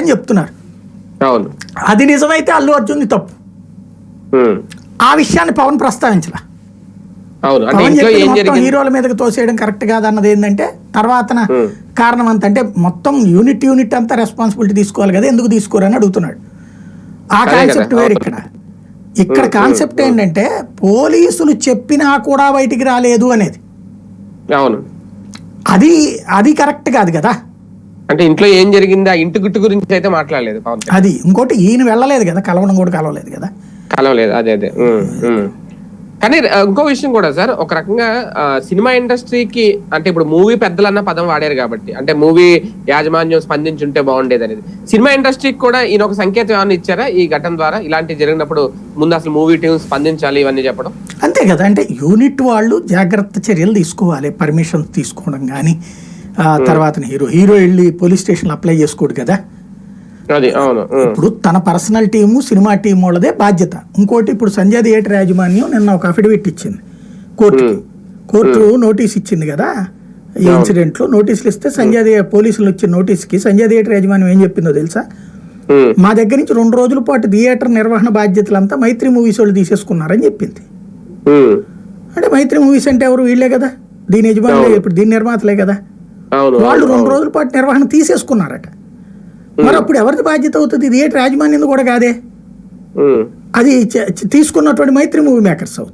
అని చెప్తున్నారు. అవును, అది నిజమైతే అల్లు అర్జున్ తప్పు. ఆ విషయాన్ని పవన్ ప్రస్తావించలా. పవన్ చెప్పి మొత్తం హీరోల మీదకి తోసేయడం కరెక్ట్ కాదన్నది ఏంటంటే తర్వాత కారణం అంత అంటే మొత్తం యూనిట్ అంతా రెస్పాన్సిబిలిటీ తీసుకోవాలి కదా, ఎందుకు తీసుకోరని అడుగుతున్నాడు. ఆ కాన్సెప్ట్ వేరు. ఇక్కడ కాన్సెప్ట్ ఏంటంటే పోలీసులు చెప్పినా కూడా బయటికి రాలేదు అనేది. అవును, అది అది కరెక్ట్ కాదు కదా. అంటే ఇంట్లో ఏం జరిగింది ఆ ఇంటి గుట్టు గురించి అయితే మాట్లాడలేదు పవన్. అది ఇంకోటి ఈయన వెళ్ళలేదు కదా, కలవడం కూడా కలవలేదు కదా. కలవలేదు, అదే అదే. కానీ ఇంకో విషయం కూడా సార్, ఒక రకంగా సినిమా ఇండస్ట్రీకి అంటే ఇప్పుడు మూవీ పెద్దలన్న పదం వాడారు కాబట్టి, అంటే మూవీ యాజమాన్యం స్పందించుంటే బాగుండేది అనేది, సినిమా ఇండస్ట్రీకి కూడా ఈయన ఒక సంకేతం ఏమైనా ఇచ్చారా ఈ ఘటన ద్వారా? ఇలాంటి జరిగినప్పుడు ముందు అసలు మూవీ టీమ్ స్పందించాలి ఇవన్నీ చెప్పడం అంతే కదా. అంటే యూనిట్ వాళ్ళు జాగ్రత్త చర్యలు తీసుకోవాలి, పర్మిషన్ తీసుకోవడం కానీ. తర్వాత హీరో వెళ్ళి పోలీస్ స్టేషన్ అప్లై చేసుకోడు కదా. ఇప్పుడు తన పర్సనల్ టీము సినిమా టీం వాళ్ళదే బాధ్యత. ఇంకోటి ఇప్పుడు సంజయ్ థియేటర్ యాజమాన్యం నిన్న ఒక అఫిడవిట్ ఇచ్చింది కోర్టు నోటీస్ ఇచ్చింది కదా. ఈ ఇన్సిడెంట్ లో నోటీసులు ఇస్తే పోలీసులు వచ్చిన నోటీస్కి సంజయ్ థియేటర్ యాజమాన్యం ఏం చెప్పిందో తెలుసా? మా దగ్గర నుంచి 2 రోజుల పాటు థియేటర్ నిర్వహణ బాధ్యతలంతా మైత్రి మూవీస్ వాళ్ళు తీసేసుకున్నారని చెప్పింది. అంటే మైత్రి మూవీస్ అంటే ఎవరు? వీళ్ళే కదా, దీని యజమానులే, ఇప్పుడు దీని నిర్మాతలే కదా. వాళ్ళు 2 రోజుల పాటు నిర్వహణ తీసేసుకున్నారట. మరి అప్పుడు ఎవరిది బాధ్యత అవుతుంది? థియేటర్ యాజమాన్యం కూడా కాదే, అది తీసుకున్నటువంటి మైత్రి మూవీ మేకర్స్ అవుతుంది.